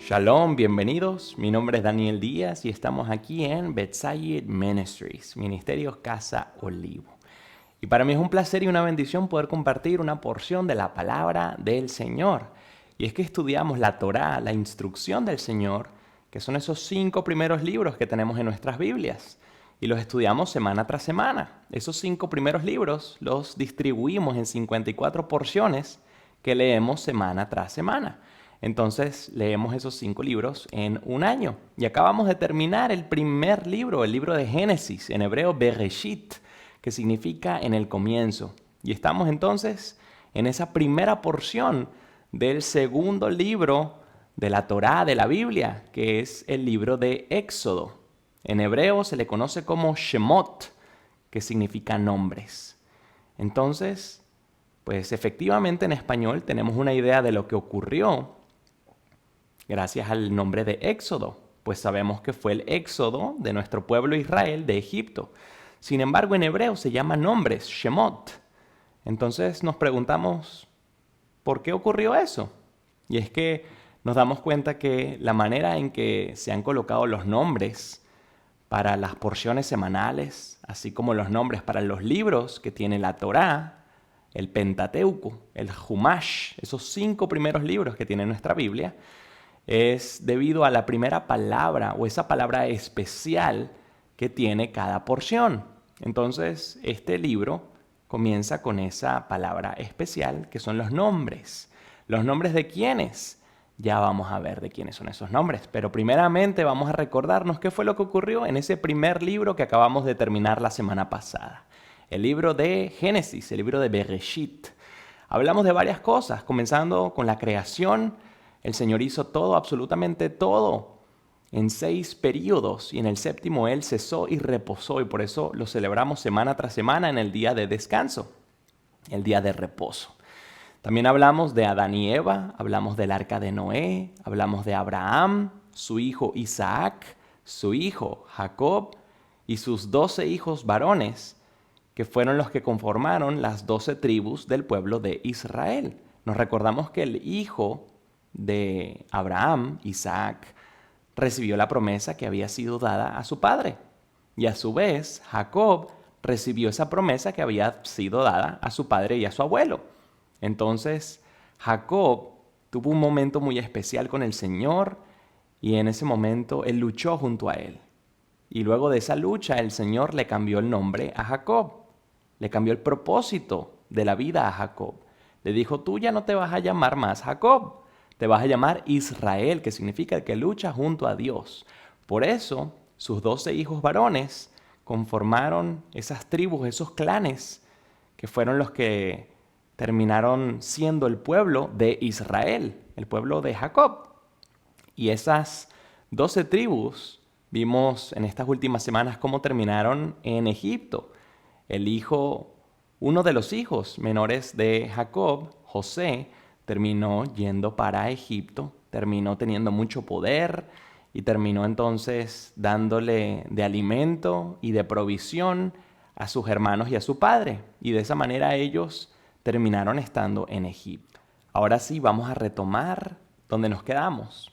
Shalom, bienvenidos. Mi nombre es Daniel Díaz y estamos aquí en Bethsaida Ministries, Ministerios Casa Olivo. Y para mí es un placer y una bendición poder compartir una porción de la palabra del Señor. Y es que estudiamos la Torá, la instrucción del Señor, que son esos 5 primeros libros que tenemos en nuestras Biblias. Y los estudiamos semana tras semana. Esos 5 primeros libros los distribuimos en 54 porciones que leemos semana tras semana. Entonces leemos esos 5 libros en un año. Y acabamos de terminar el primer libro, el libro de Génesis, en hebreo Bereshit, que significa en el comienzo. Y estamos entonces en esa primera porción del segundo libro de la Torá, de la Biblia, que es el libro de Éxodo. En hebreo se le conoce como Shemot, que significa nombres. Entonces, pues efectivamente en español tenemos una idea de lo que ocurrió gracias al nombre de Éxodo, pues sabemos que fue el éxodo de nuestro pueblo Israel de Egipto. Sin embargo, en hebreo se llaman nombres, Shemot. Entonces nos preguntamos, ¿por qué ocurrió eso? Y es que nos damos cuenta que la manera en que se han colocado los nombres para las porciones semanales, así como los nombres para los libros que tiene la Torá, el Pentateuco, el Humash, esos 5 primeros libros que tiene nuestra Biblia, es debido a la primera palabra o esa palabra especial que tiene cada porción. Entonces, este libro comienza con esa palabra especial que son los nombres. ¿Los nombres de quiénes? Ya vamos a ver de quiénes son esos nombres. Pero primeramente vamos a recordarnos qué fue lo que ocurrió en ese primer libro que acabamos de terminar la semana pasada. El libro de Génesis, el libro de Bereshit. Hablamos de varias cosas, comenzando con la creación. El Señor hizo todo, absolutamente todo, en 6 períodos, y en el séptimo Él cesó y reposó, y por eso lo celebramos semana tras semana en el día de descanso, el día de reposo. También hablamos de Adán y Eva, hablamos del arca de Noé, hablamos de Abraham, su hijo Isaac, su hijo Jacob y sus 12 hijos varones, que fueron los que conformaron las 12 tribus del pueblo de Israel. Nos recordamos que el hijo de Abraham, Isaac, recibió la promesa que había sido dada a su padre. Y a su vez, Jacob recibió esa promesa que había sido dada a su padre y a su abuelo. Entonces, Jacob tuvo un momento muy especial con el Señor y en ese momento él luchó junto a él. Y luego de esa lucha, el Señor le cambió el nombre a Jacob. Le cambió el propósito de la vida a Jacob. Le dijo, tú ya no te vas a llamar más Jacob. Te vas a llamar Israel, que significa el que lucha junto a Dios. Por eso, sus 12 hijos varones conformaron esas tribus, esos clanes, que fueron los que terminaron siendo el pueblo de Israel, el pueblo de Jacob. Y esas 12 tribus, vimos en estas últimas semanas cómo terminaron en Egipto. Uno de los hijos menores de Jacob, José, terminó yendo para Egipto, terminó teniendo mucho poder y terminó entonces dándole de alimento y de provisión a sus hermanos y a su padre. Y de esa manera ellos terminaron estando en Egipto. Ahora sí, vamos a retomar donde nos quedamos.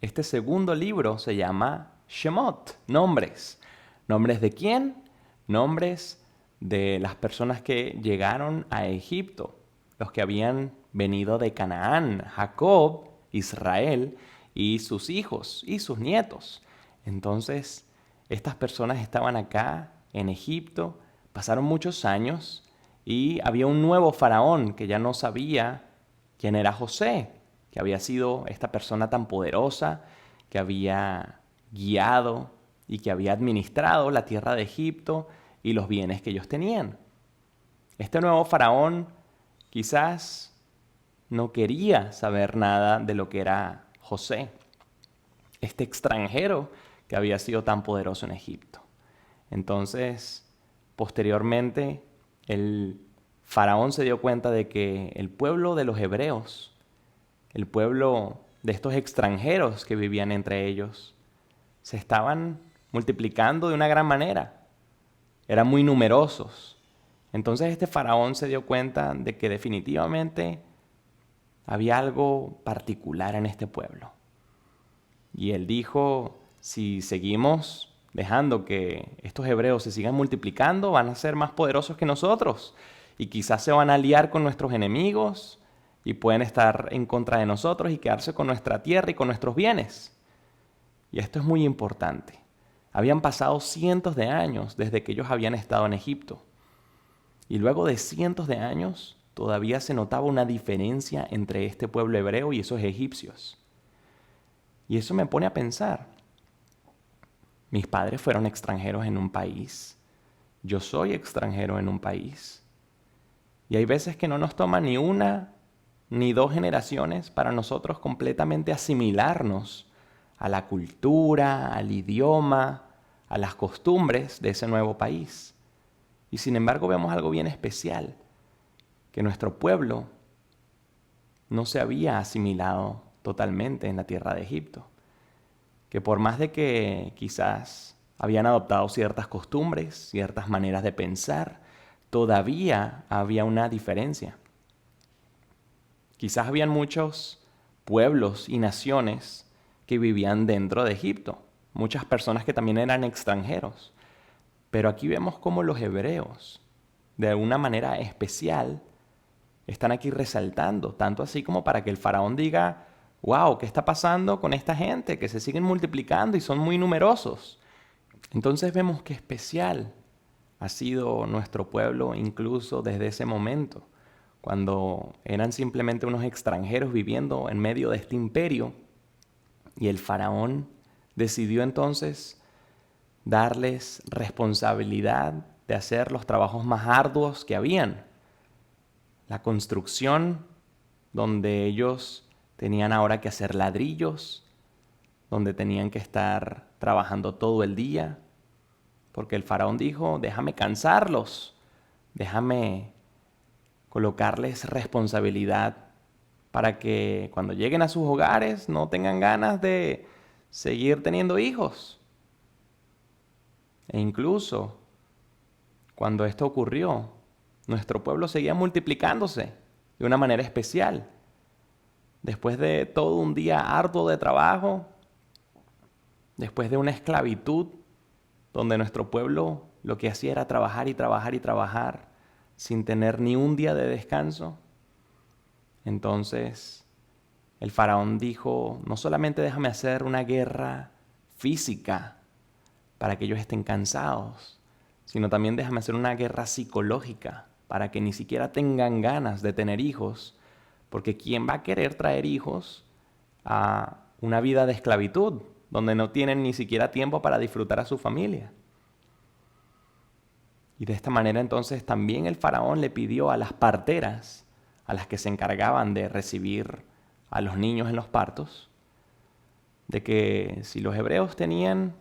Este segundo libro se llama Shemot, nombres. ¿Nombres de quién? Nombres de las personas que llegaron a Egipto, los que habían venido de Canaán, Jacob, Israel y sus hijos y sus nietos. Entonces, estas personas estaban acá en Egipto, pasaron muchos años y había un nuevo faraón que ya no sabía quién era José, que había sido esta persona tan poderosa, que había guiado y que había administrado la tierra de Egipto y los bienes que ellos tenían. Este nuevo faraón quizás no quería saber nada de lo que era José, este extranjero que había sido tan poderoso en Egipto. Entonces, posteriormente, el faraón se dio cuenta de que el pueblo de los hebreos, el pueblo de estos extranjeros que vivían entre ellos, se estaban multiplicando de una gran manera. Eran muy numerosos. Entonces este faraón se dio cuenta de que definitivamente había algo particular en este pueblo. Y él dijo, si seguimos dejando que estos hebreos se sigan multiplicando, van a ser más poderosos que nosotros. Y quizás se van a aliar con nuestros enemigos y pueden estar en contra de nosotros y quedarse con nuestra tierra y con nuestros bienes. Y esto es muy importante. Habían pasado cientos de años desde que ellos habían estado en Egipto. Y luego de cientos de años, todavía se notaba una diferencia entre este pueblo hebreo y esos egipcios. Y eso me pone a pensar. Mis padres fueron extranjeros en un país. Yo soy extranjero en un país. Y hay veces que no nos toma ni una ni dos generaciones para nosotros completamente asimilarnos a la cultura, al idioma, a las costumbres de ese nuevo país. Y sin embargo vemos algo bien especial, que nuestro pueblo no se había asimilado totalmente en la tierra de Egipto. Que por más de que quizás habían adoptado ciertas costumbres, ciertas maneras de pensar, todavía había una diferencia. Quizás habían muchos pueblos y naciones que vivían dentro de Egipto, muchas personas que también eran extranjeros. Pero aquí vemos cómo los hebreos, de alguna manera especial, están aquí resaltando, tanto así como para que el faraón diga, wow, ¿qué está pasando con esta gente? Que se siguen multiplicando y son muy numerosos. Entonces vemos qué especial ha sido nuestro pueblo incluso desde ese momento, cuando eran simplemente unos extranjeros viviendo en medio de este imperio, y el faraón decidió entonces darles responsabilidad de hacer los trabajos más arduos que habían. La construcción, donde ellos tenían ahora que hacer ladrillos, donde tenían que estar trabajando todo el día, porque el faraón dijo, déjame cansarlos, déjame colocarles responsabilidad para que cuando lleguen a sus hogares no tengan ganas de seguir teniendo hijos. E incluso cuando esto ocurrió, nuestro pueblo seguía multiplicándose de una manera especial. Después de todo un día arduo de trabajo, después de una esclavitud donde nuestro pueblo lo que hacía era trabajar y trabajar y trabajar sin tener ni un día de descanso, entonces el faraón dijo, no solamente déjame hacer una guerra física para que ellos estén cansados, sino también déjame hacer una guerra psicológica para que ni siquiera tengan ganas de tener hijos, porque ¿quién va a querer traer hijos a una vida de esclavitud, donde no tienen ni siquiera tiempo para disfrutar a su familia? Y de esta manera entonces también el faraón le pidió a las parteras, a las que se encargaban de recibir a los niños en los partos, de que si los hebreos tenían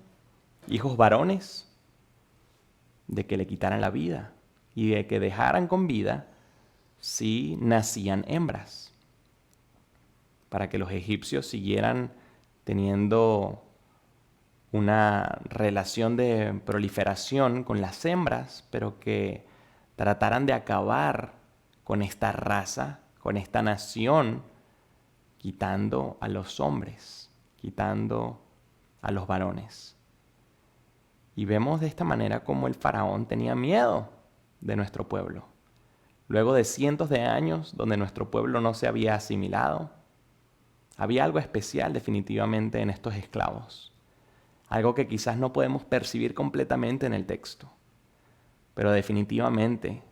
hijos varones, de que le quitaran la vida y de que dejaran con vida si nacían hembras, para que los egipcios siguieran teniendo una relación de proliferación con las hembras, pero que trataran de acabar con esta raza, con esta nación, quitando a los hombres, quitando a los varones. Y vemos de esta manera cómo el faraón tenía miedo de nuestro pueblo. Luego de cientos de años donde nuestro pueblo no se había asimilado, había algo especial definitivamente en estos esclavos. Algo que quizás no podemos percibir completamente en el texto. Pero definitivamente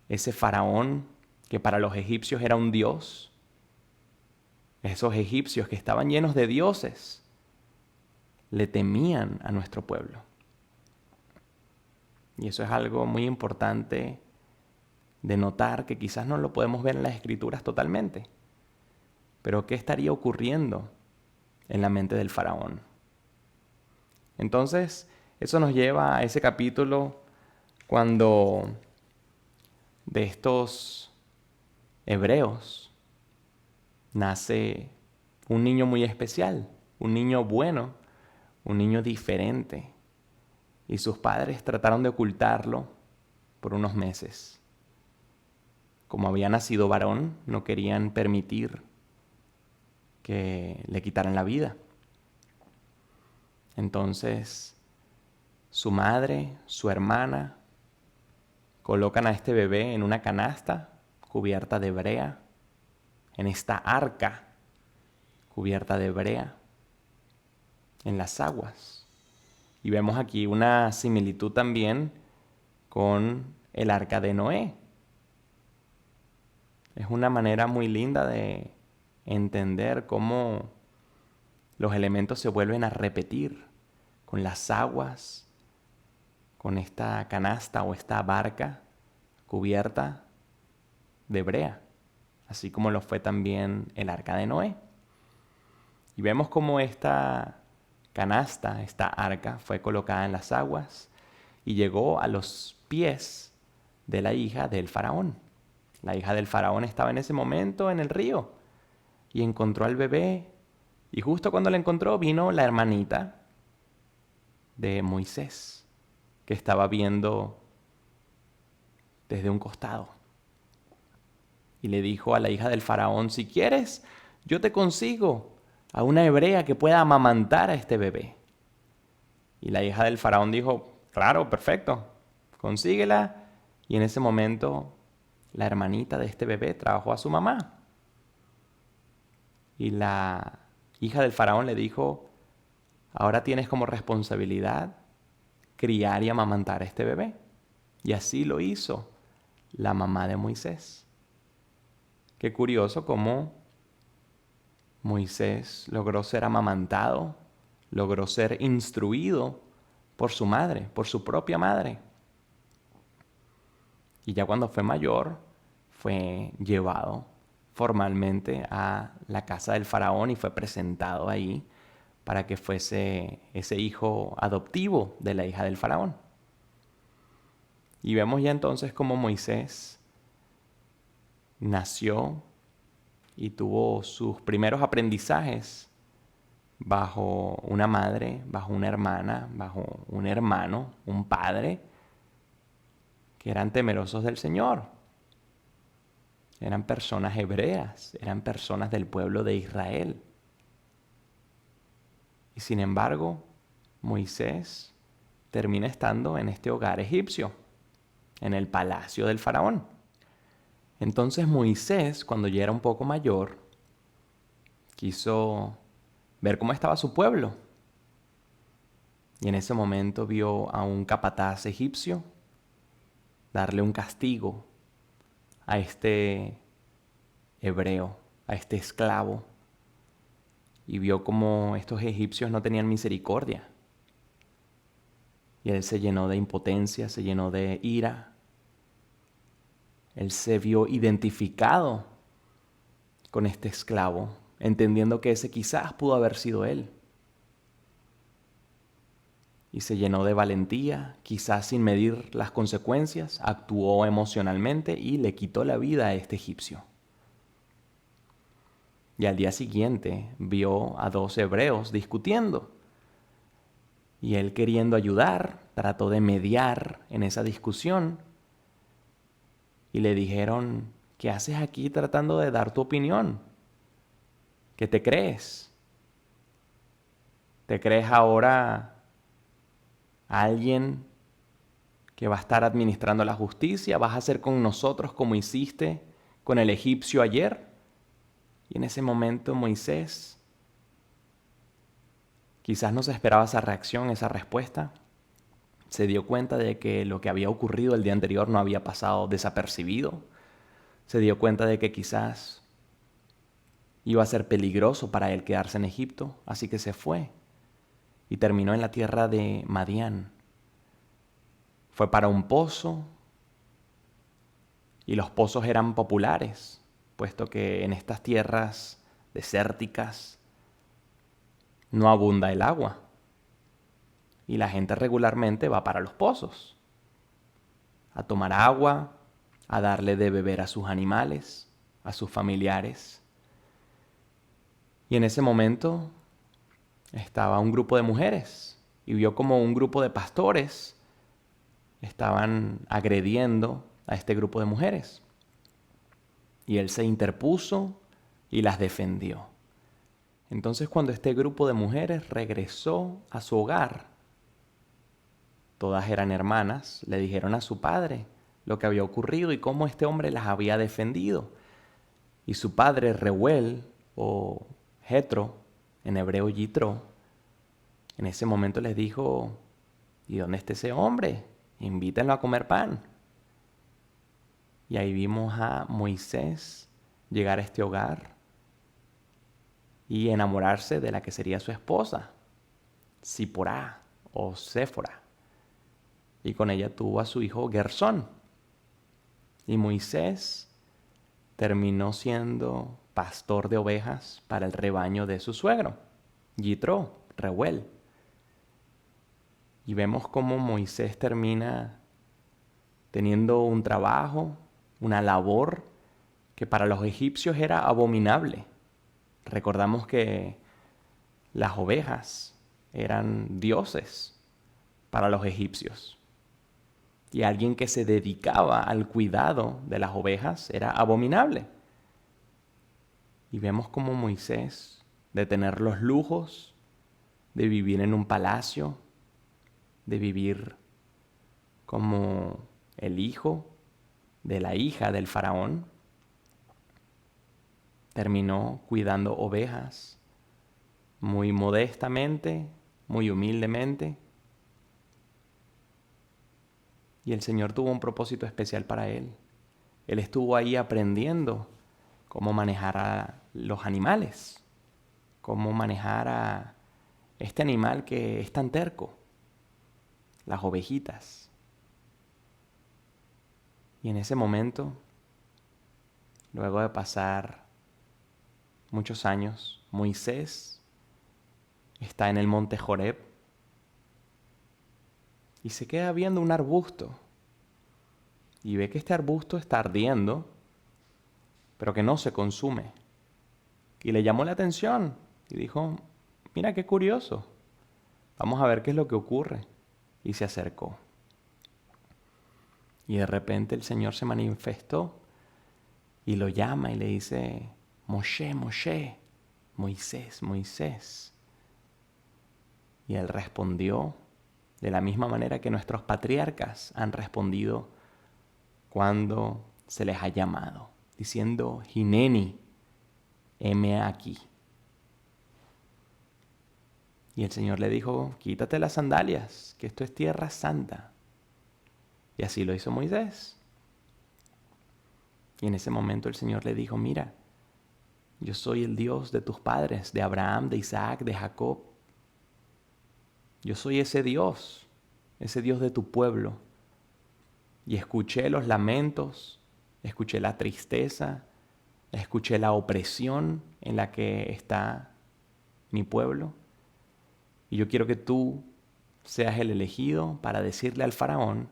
ese faraón que para los egipcios era un dios, esos egipcios que estaban llenos de dioses, le temían a nuestro pueblo. Y eso es algo muy importante de notar, que quizás no lo podemos ver en las escrituras totalmente. Pero ¿qué estaría ocurriendo en la mente del faraón? Entonces, eso nos lleva a ese capítulo cuando de estos hebreos nace un niño muy especial, un niño bueno, un niño diferente. Y sus padres trataron de ocultarlo por unos meses. Como había nacido varón, no querían permitir que le quitaran la vida. Entonces, su madre, su hermana, colocan a este bebé en una canasta cubierta de brea, en esta arca cubierta de brea, en las aguas. Y vemos aquí una similitud también con el arca de Noé. Es una manera muy linda de entender cómo los elementos se vuelven a repetir con las aguas, con esta canasta o esta barca cubierta de brea, así como lo fue también el arca de Noé. Y vemos cómo esta canasta, esta arca, fue colocada en las aguas y llegó a los pies de la hija del faraón. La hija del faraón estaba en ese momento en el río y encontró al bebé. Y justo cuando la encontró vino la hermanita de Moisés, que estaba viendo desde un costado. Y le dijo a la hija del faraón: si quieres, yo te consigo a una hebrea que pueda amamantar a este bebé. Y la hija del faraón dijo: claro, perfecto, consíguela. Y en ese momento la hermanita de este bebé trabajó a su mamá. Y la hija del faraón le dijo: ahora tienes como responsabilidad criar y amamantar a este bebé. Y así lo hizo la mamá de Moisés. Qué curioso cómo Moisés logró ser amamantado, logró ser instruido por su madre, por su propia madre. Y ya cuando fue mayor, fue llevado formalmente a la casa del faraón y fue presentado ahí para que fuese ese hijo adoptivo de la hija del faraón. Y vemos ya entonces cómo Moisés nació y tuvo sus primeros aprendizajes bajo una madre, bajo una hermana, bajo un hermano, un padre, que eran temerosos del Señor. Eran personas hebreas, eran personas del pueblo de Israel. Y sin embargo, Moisés termina estando en este hogar egipcio, en el palacio del faraón. Entonces Moisés, cuando ya era un poco mayor, quiso ver cómo estaba su pueblo. Y en ese momento vio a un capataz egipcio darle un castigo a este hebreo, a este esclavo. Y vio cómo estos egipcios no tenían misericordia. Y él se llenó de impotencia, se llenó de ira. Él se vio identificado con este esclavo, entendiendo que ese quizás pudo haber sido él. Y se llenó de valentía, quizás sin medir las consecuencias, actuó emocionalmente y le quitó la vida a este egipcio. Y al día siguiente vio a dos hebreos discutiendo. Y él, queriendo ayudar, trató de mediar en esa discusión. Y le dijeron: ¿qué haces aquí tratando de dar tu opinión? ¿Qué te crees? ¿Te crees ahora alguien que va a estar administrando la justicia? ¿Vas a hacer con nosotros como hiciste con el egipcio ayer? Y en ese momento Moisés quizás no se esperaba esa reacción, esa respuesta. Se dio cuenta de que lo que había ocurrido el día anterior no había pasado desapercibido. Se dio cuenta de que quizás iba a ser peligroso para él quedarse en Egipto, así que se fue y terminó en la tierra de Madián. Fue para un pozo, y los pozos eran populares, puesto que en estas tierras desérticas no abunda el agua. Y la gente regularmente va para los pozos, a tomar agua, a darle de beber a sus animales, a sus familiares. Y en ese momento estaba un grupo de mujeres y vio como un grupo de pastores estaban agrediendo a este grupo de mujeres. Y él se interpuso y las defendió. Entonces cuando este grupo de mujeres regresó a su hogar, todas eran hermanas, le dijeron a su padre lo que había ocurrido y cómo este hombre las había defendido. Y su padre, Reuel, o Jetro, en hebreo Yitro, en ese momento les dijo: ¿y dónde está ese hombre? Invítenlo a comer pan. Y ahí vimos a Moisés llegar a este hogar y enamorarse de la que sería su esposa, Ziporá o Séfora. Y con ella tuvo a su hijo Gersón. Y Moisés terminó siendo pastor de ovejas para el rebaño de su suegro, Yitro, Reuel. Y vemos cómo Moisés termina teniendo un trabajo, una labor que para los egipcios era abominable. Recordamos que las ovejas eran dioses para los egipcios. Y alguien que se dedicaba al cuidado de las ovejas era abominable. Y vemos como Moisés, de tener los lujos, de vivir en un palacio, de vivir como el hijo de la hija del faraón, terminó cuidando ovejas muy modestamente, muy humildemente. Y el Señor tuvo un propósito especial para él. Él estuvo ahí aprendiendo cómo manejar a los animales, cómo manejar a este animal que es tan terco, las ovejitas. Y en ese momento, luego de pasar muchos años, Moisés está en el monte Joreb y se queda viendo un arbusto y ve que este arbusto está ardiendo, pero que no se consume. Y le llamó la atención y dijo: mira qué curioso, vamos a ver qué es lo que ocurre. Y se acercó. Y de repente el Señor se manifestó y lo llama y le dice: Moshe, Moshe, Moisés, Moisés. Y él respondió de la misma manera que nuestros patriarcas han respondido cuando se les ha llamado, diciendo: Hineni, heme aquí. Y el Señor le dijo: quítate las sandalias, que esto es tierra santa. Y así lo hizo Moisés. Y en ese momento el Señor le dijo: mira, yo soy el Dios de tus padres, de Abraham, de Isaac, de Jacob. Yo soy ese Dios de tu pueblo. Y escuché los lamentos, escuché la tristeza, escuché la opresión en la que está mi pueblo. Y yo quiero que tú seas el elegido para decirle al faraón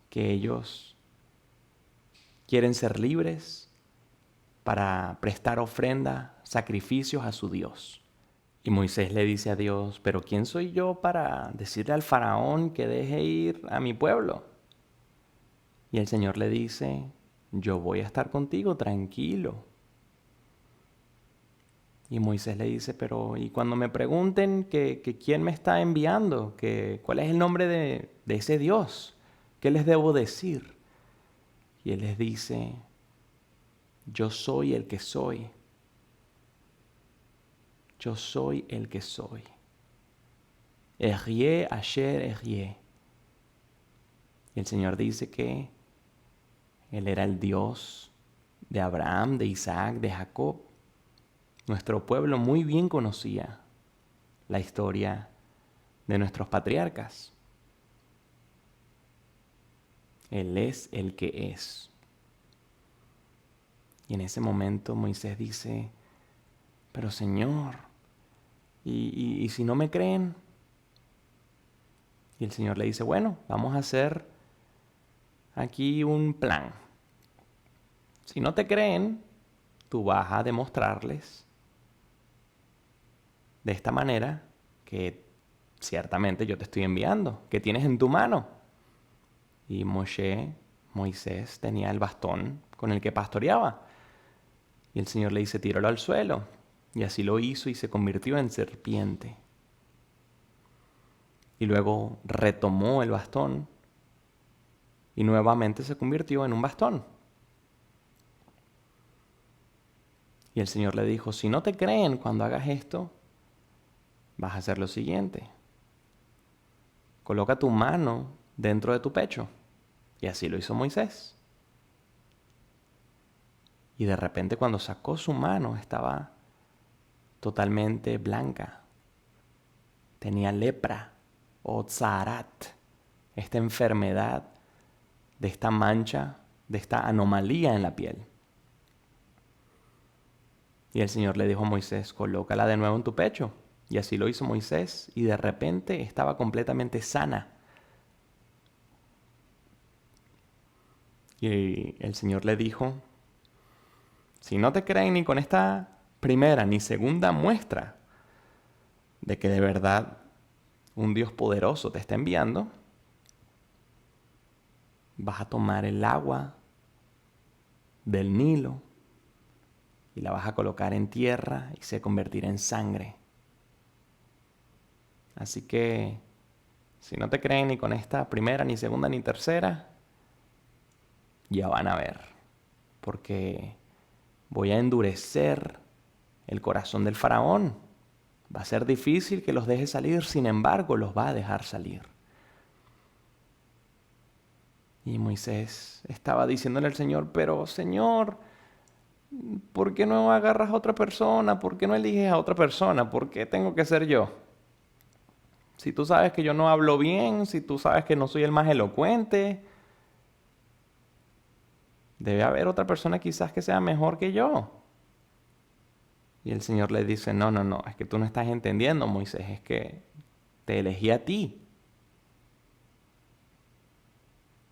que ellos quieren ser libres para prestar ofrenda, sacrificios a su Dios. Y Moisés le dice a Dios: pero ¿quién soy yo para decirle al faraón que deje ir a mi pueblo? Y el Señor le dice: yo voy a estar contigo, tranquilo. Y Moisés le dice: pero ¿y cuando me pregunten que quién me está enviando? ¿Cuál es el nombre de ese Dios? ¿Qué les debo decir? Y él les dice: yo soy el que soy. Yo soy el que soy. Ehyeh asher ehyeh. Y el Señor dice que Él era el Dios de Abraham, de Isaac, de Jacob. Nuestro pueblo muy bien conocía la historia de nuestros patriarcas. Él es el que es. Y en ese momento Moisés dice: pero Señor, ¿y si no me creen? Y el Señor le dice: bueno, vamos a hacer aquí un plan. Si no te creen, tú vas a demostrarles de esta manera que ciertamente yo te estoy enviando, que tienes en tu mano. Y Moisés tenía el bastón con el que pastoreaba. Y el Señor le dice: tíralo al suelo. Y así lo hizo y se convirtió en serpiente. Y luego retomó el bastón y nuevamente se convirtió en un bastón. Y el Señor le dijo, si no te creen cuando hagas esto, vas a hacer lo siguiente. Coloca tu mano dentro de tu pecho. Y así lo hizo Moisés. Y de repente cuando sacó su mano estaba totalmente blanca. Tenía lepra o tzarat, esta enfermedad de esta mancha, de esta anomalía en la piel. Y el Señor le dijo a Moisés, colócala de nuevo en tu pecho. Y así lo hizo Moisés y de repente estaba completamente sana. Y el Señor le dijo, si no te creen ni con esta primera ni segunda muestra de que de verdad un Dios poderoso te está enviando, vas a tomar el agua del Nilo y la vas a colocar en tierra y se convertirá en sangre. Así que, si no te creen ni con esta primera, ni segunda, ni tercera, ya van a ver. Porque voy a endurecer el corazón del faraón. Va a ser difícil que los deje salir, sin embargo, los va a dejar salir. Y Moisés estaba diciéndole al Señor, pero Señor, ¿por qué no agarras a otra persona? ¿Por qué no eliges a otra persona? ¿Por qué tengo que ser yo? Si tú sabes que yo no hablo bien, si tú sabes que no soy el más elocuente, debe haber otra persona quizás que sea mejor que yo. Y el Señor le dice, no, es que tú no estás entendiendo, Moisés, es que te elegí a ti.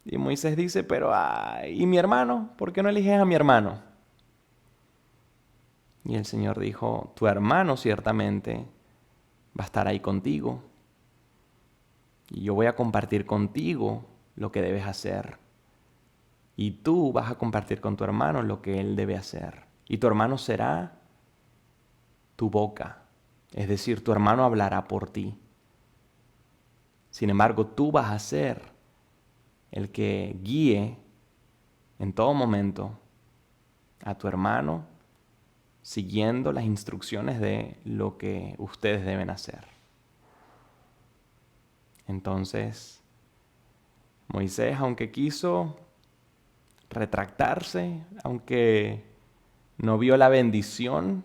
Y Moisés dice, pero, ¿y mi hermano? ¿Por qué no eliges a mi hermano? Y el Señor dijo, tu hermano ciertamente va a estar ahí contigo. Y yo voy a compartir contigo lo que debes hacer. Y tú vas a compartir con tu hermano lo que él debe hacer. Y tu hermano será tu boca. Es decir, tu hermano hablará por ti. Sin embargo, tú vas a ser el que guíe en todo momento a tu hermano siguiendo las instrucciones de lo que ustedes deben hacer. Entonces, Moisés, aunque quiso retractarse, aunque no vio la bendición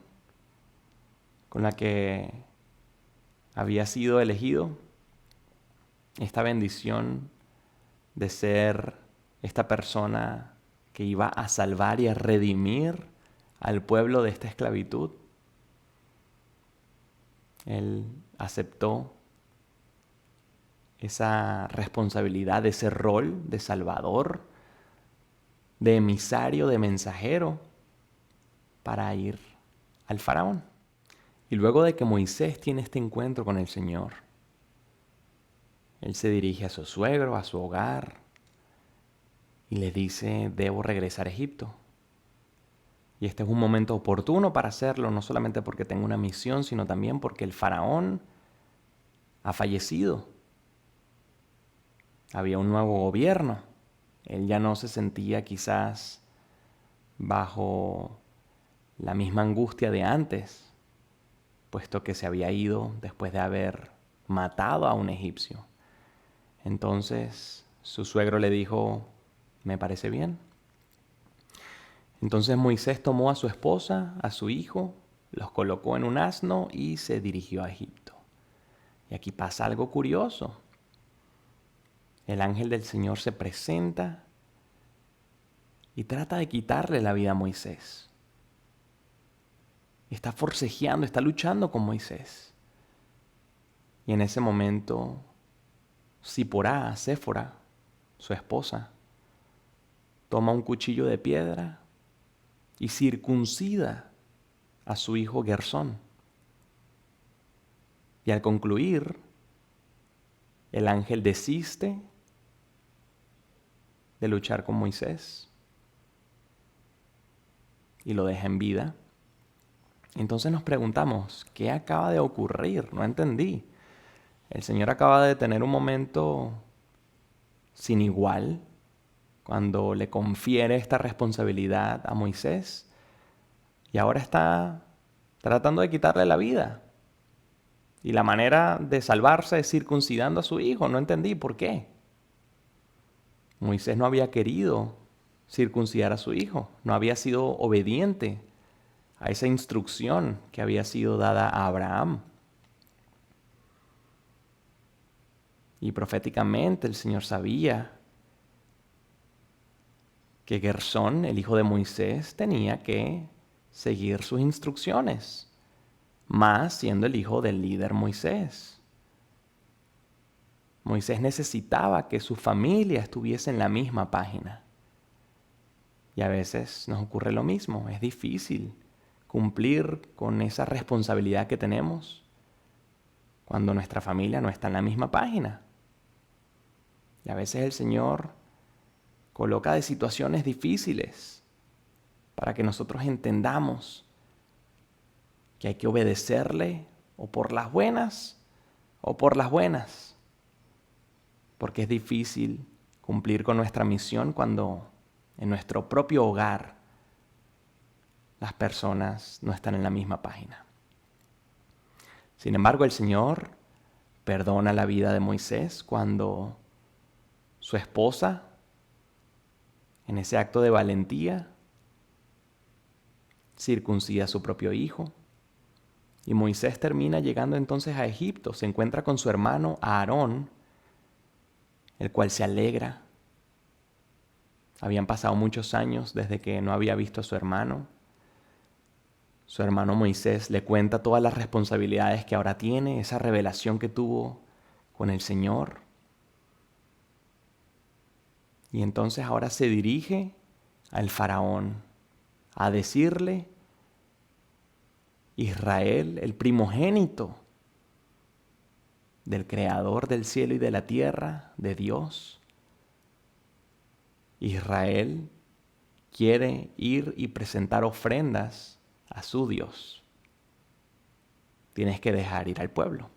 con la que había sido elegido, esta bendición de ser esta persona que iba a salvar y a redimir al pueblo de esta esclavitud, él aceptó esa responsabilidad, ese rol de salvador, de emisario, de mensajero, para ir al faraón. Y luego de que Moisés tiene este encuentro con el Señor, él se dirige a su suegro, a su hogar, y le dice, debo regresar a Egipto. Y este es un momento oportuno para hacerlo, no solamente porque tengo una misión, sino también porque el faraón ha fallecido. Había un nuevo gobierno. Él ya no se sentía quizás bajo la misma angustia de antes, puesto que se había ido después de haber matado a un egipcio. Entonces su suegro le dijo, me parece bien. Entonces Moisés tomó a su esposa, a su hijo, los colocó en un asno y se dirigió a Egipto. Y aquí pasa algo curioso. El ángel del Señor se presenta y trata de quitarle la vida a Moisés. Está forcejeando, está luchando con Moisés. Y en ese momento, Séfora, su esposa, toma un cuchillo de piedra y circuncida a su hijo Gersón. Y al concluir, el ángel desiste de luchar con Moisés y lo deja en vida. Entonces nos preguntamos, ¿qué acaba de ocurrir? No entendí. El Señor acaba de tener un momento sin igual cuando le confiere esta responsabilidad a Moisés y ahora está tratando de quitarle la vida. Y la manera de salvarse es circuncidando a su hijo. No entendí por qué. Moisés no había querido circuncidar a su hijo, no había sido obediente a esa instrucción que había sido dada a Abraham. Y proféticamente el Señor sabía que Gersón, el hijo de Moisés, tenía que seguir sus instrucciones, más siendo el hijo del líder Moisés. Moisés necesitaba que su familia estuviese en la misma página. Y a veces nos ocurre lo mismo, es difícil cumplir con esa responsabilidad que tenemos cuando nuestra familia no está en la misma página. Y a veces el Señor coloca de situaciones difíciles para que nosotros entendamos que hay que obedecerle o por las buenas o por las buenas. Porque es difícil cumplir con nuestra misión cuando en nuestro propio hogar las personas no están en la misma página. Sin embargo, el Señor perdona la vida de Moisés cuando su esposa, en ese acto de valentía, circuncida a su propio hijo. Y Moisés termina llegando entonces a Egipto, se encuentra con su hermano Aarón, el cual se alegra. Habían pasado muchos años desde que no había visto a su hermano. Su hermano Moisés le cuenta todas las responsabilidades que ahora tiene, esa revelación que tuvo con el Señor. Y entonces ahora se dirige al faraón a decirle: Israel, el primogénito del Creador del cielo y de la tierra, de Dios. Israel quiere ir y presentar ofrendas a su Dios. Tienes que dejar ir al pueblo.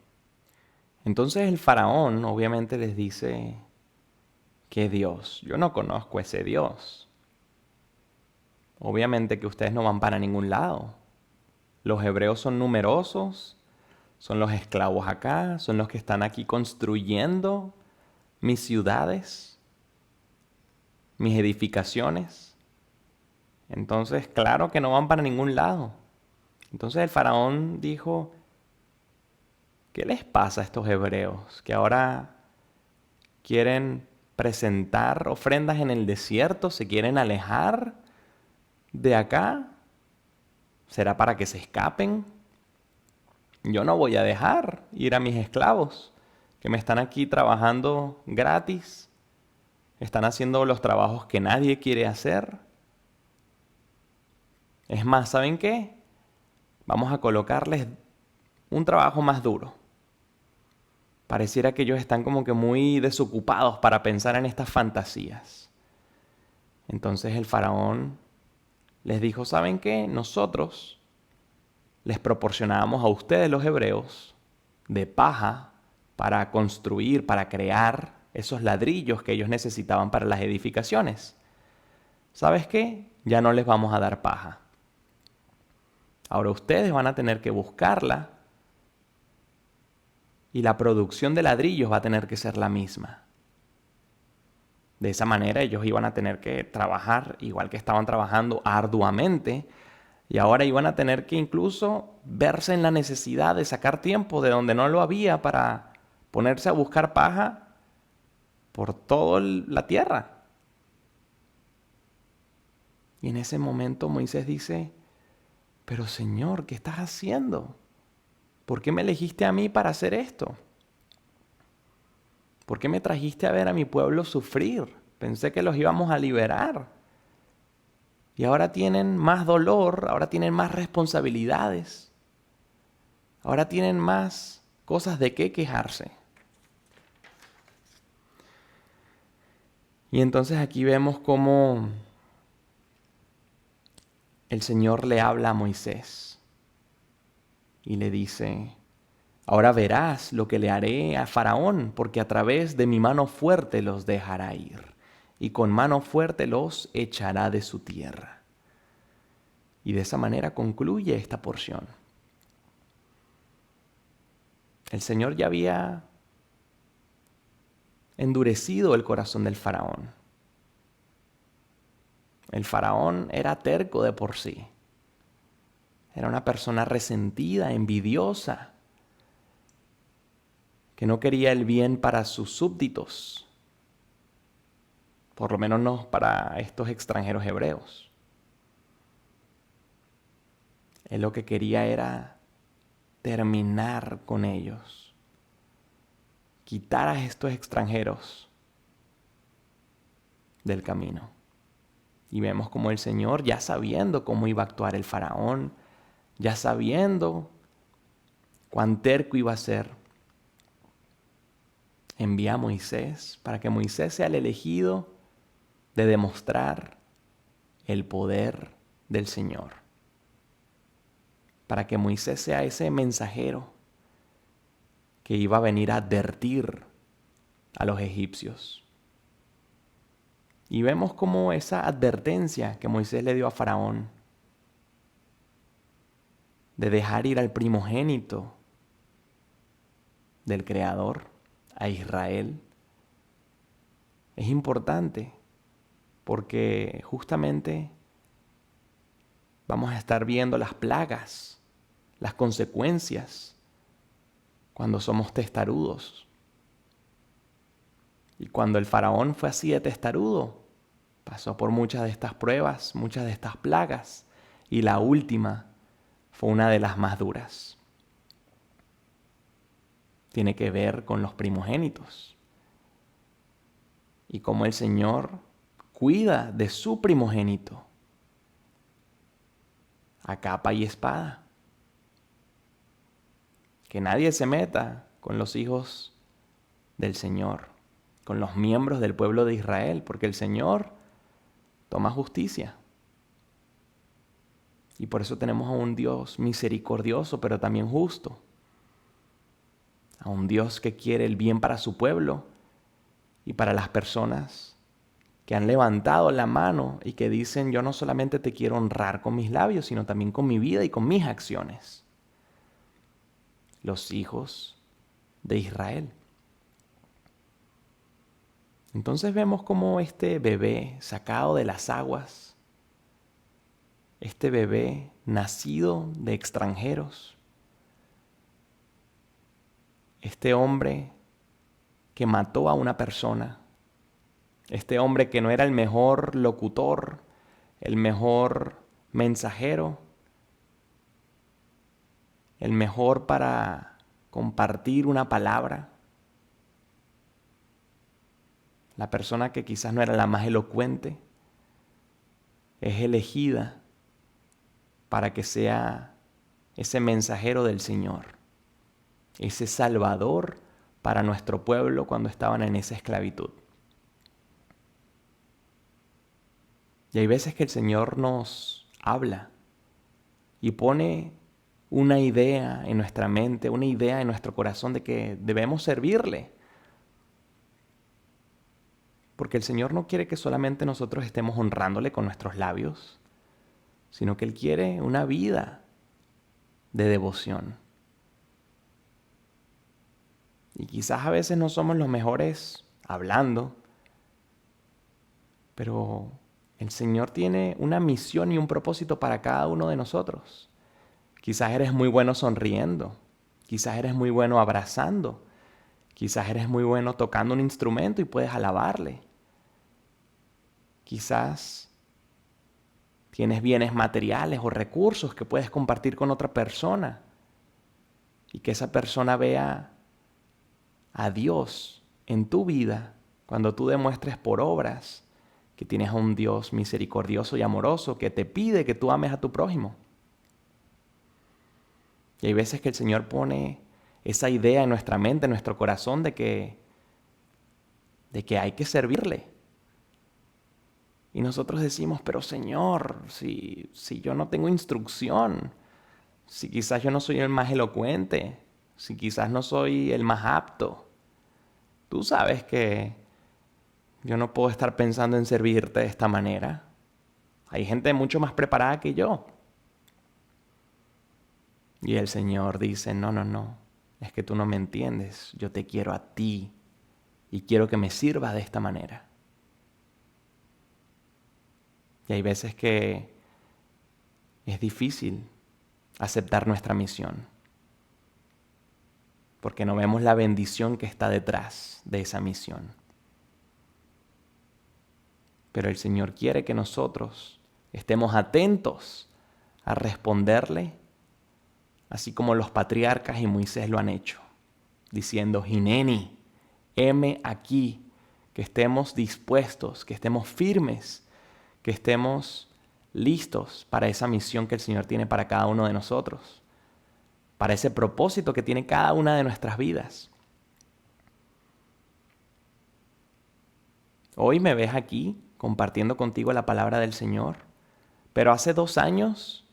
Entonces el faraón obviamente les dice: ¿qué Dios? Yo no conozco ese Dios. Obviamente que ustedes no van para ningún lado. Los hebreos son numerosos, son los esclavos acá, son los que están aquí construyendo mis ciudades, mis edificaciones. Entonces, claro que no van para ningún lado. Entonces el faraón dijo: ¿qué les pasa a estos hebreos que ahora quieren presentar ofrendas en el desierto? ¿Se quieren alejar de acá? ¿Será para que se escapen? Yo no voy a dejar ir a mis esclavos que me están aquí trabajando gratis. Están haciendo los trabajos que nadie quiere hacer. Es más, ¿saben qué? Vamos a colocarles un trabajo más duro. Pareciera que ellos están como que muy desocupados para pensar en estas fantasías. Entonces el faraón les dijo: ¿saben qué? Nosotros les proporcionábamos a ustedes los hebreos de paja para construir, para crear esos ladrillos que ellos necesitaban para las edificaciones. ¿Sabes qué? Ya no les vamos a dar paja. Ahora ustedes van a tener que buscarla y la producción de ladrillos va a tener que ser la misma. De esa manera ellos iban a tener que trabajar igual que estaban trabajando arduamente, y ahora iban a tener que incluso verse en la necesidad de sacar tiempo de donde no lo había para ponerse a buscar paja por toda la tierra. Y en ese momento Moisés dice: pero Señor, ¿qué estás haciendo? ¿Por qué me elegiste a mí para hacer esto? ¿Por qué me trajiste a ver a mi pueblo sufrir? Pensé que los íbamos a liberar. Y ahora tienen más dolor, ahora tienen más responsabilidades. Ahora tienen más cosas de qué quejarse. Y entonces aquí vemos cómo el Señor le habla a Moisés y le dice: ahora verás lo que le haré a Faraón, porque a través de mi mano fuerte los dejará ir, y con mano fuerte los echará de su tierra. Y de esa manera concluye esta porción. El Señor ya había endurecido el corazón del faraón. El faraón era terco de por sí. Era una persona resentida, envidiosa, que no quería el bien para sus súbditos, por lo menos no para estos extranjeros hebreos. Él lo que quería era terminar con ellos, quitar a estos extranjeros del camino. Y vemos como el Señor, ya sabiendo cómo iba a actuar el faraón, ya sabiendo cuán terco iba a ser, envía a Moisés para que Moisés sea el elegido de demostrar el poder del Señor. Para que Moisés sea ese mensajero que iba a venir a advertir a los egipcios. Y vemos como esa advertencia que Moisés le dio a Faraón de dejar ir al primogénito del Creador, a Israel, es importante porque justamente vamos a estar viendo las plagas, las consecuencias cuando somos testarudos. Y cuando el faraón fue así de testarudo, pasó por muchas de estas pruebas, muchas de estas plagas, y la última fue una de las más duras. Tiene que ver con los primogénitos y cómo el Señor cuida de su primogénito a capa y espada. Que nadie se meta con los hijos del Señor, con los miembros del pueblo de Israel, porque el Señor toma justicia. Y por eso tenemos a un Dios misericordioso, pero también justo. A un Dios que quiere el bien para su pueblo y para las personas que han levantado la mano y que dicen: yo no solamente te quiero honrar con mis labios, sino también con mi vida y con mis acciones. Los hijos de Israel. Entonces vemos cómo este bebé sacado de las aguas, este bebé nacido de extranjeros, este hombre que mató a una persona, este hombre que no era el mejor locutor, el mejor mensajero, el mejor para compartir una palabra, la persona que quizás no era la más elocuente, es elegida para que sea ese mensajero del Señor, ese salvador para nuestro pueblo cuando estaban en esa esclavitud. Y hay veces que el Señor nos habla y pone una idea en nuestra mente, una idea en nuestro corazón de que debemos servirle. Porque el Señor no quiere que solamente nosotros estemos honrándole con nuestros labios, sino que Él quiere una vida de devoción. Y quizás a veces no somos los mejores hablando, pero el Señor tiene una misión y un propósito para cada uno de nosotros. Quizás eres muy bueno sonriendo, quizás eres muy bueno abrazando, quizás eres muy bueno tocando un instrumento y puedes alabarle. Quizás tienes bienes materiales o recursos que puedes compartir con otra persona y que esa persona vea a Dios en tu vida cuando tú demuestres por obras que tienes a un Dios misericordioso y amoroso que te pide que tú ames a tu prójimo. Y hay veces que el Señor pone esa idea en nuestra mente, en nuestro corazón de que hay que servirle. Y nosotros decimos: pero Señor, si yo no tengo instrucción, si quizás yo no soy el más elocuente, si quizás no soy el más apto. Tú sabes que yo no puedo estar pensando en servirte de esta manera. Hay gente mucho más preparada que yo. Y el Señor dice, no, no, no, es que tú no me entiendes, yo te quiero a ti y quiero que me sirvas de esta manera. Y hay veces que es difícil aceptar nuestra misión, porque no vemos la bendición que está detrás de esa misión. Pero el Señor quiere que nosotros estemos atentos a responderle, así como los patriarcas y Moisés lo han hecho, diciendo, Hineni, heme aquí, que estemos dispuestos, que estemos firmes, que estemos listos para esa misión que el Señor tiene para cada uno de nosotros, para ese propósito que tiene cada una de nuestras vidas. Hoy me ves aquí compartiendo contigo la palabra del Señor, pero hace 2 años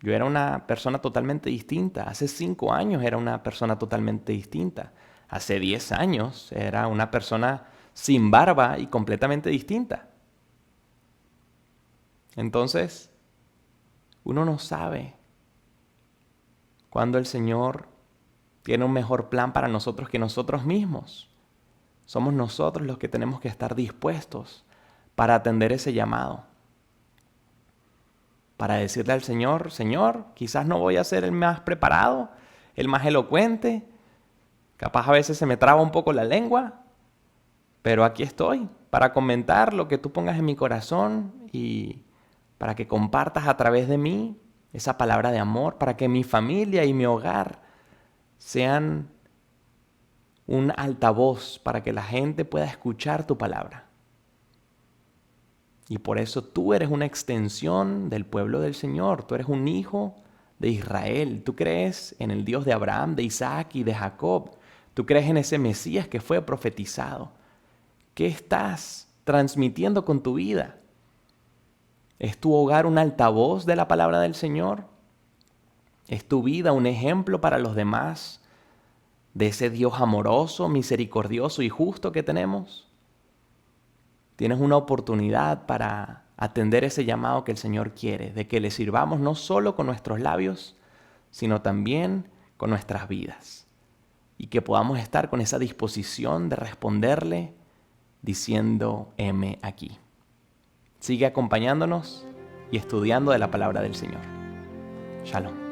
yo era una persona totalmente distinta. Hace 5 años era una persona totalmente distinta. Hace 10 años era una persona sin barba y completamente distinta. Entonces, uno no sabe cuándo el Señor tiene un mejor plan para nosotros que nosotros mismos. Somos nosotros los que tenemos que estar dispuestos para atender ese llamado. Para decirle al Señor, Señor, quizás no voy a ser el más preparado, el más elocuente, capaz a veces se me traba un poco la lengua, pero aquí estoy para comentar lo que tú pongas en mi corazón y para que compartas a través de mí esa palabra de amor, para que mi familia y mi hogar sean un altavoz para que la gente pueda escuchar tu palabra. Y por eso tú eres una extensión del pueblo del Señor. Tú eres un hijo de Israel. Tú crees en el Dios de Abraham, de Isaac y de Jacob. Tú crees en ese Mesías que fue profetizado. ¿Qué estás transmitiendo con tu vida? ¿Es tu hogar un altavoz de la palabra del Señor? ¿Es tu vida un ejemplo para los demás de ese Dios amoroso, misericordioso y justo que tenemos? Tienes una oportunidad para atender ese llamado que el Señor quiere, de que le sirvamos no solo con nuestros labios, sino también con nuestras vidas. Y que podamos estar con esa disposición de responderle diciendo, heme aquí. Sigue acompañándonos y estudiando de la palabra del Señor. Shalom.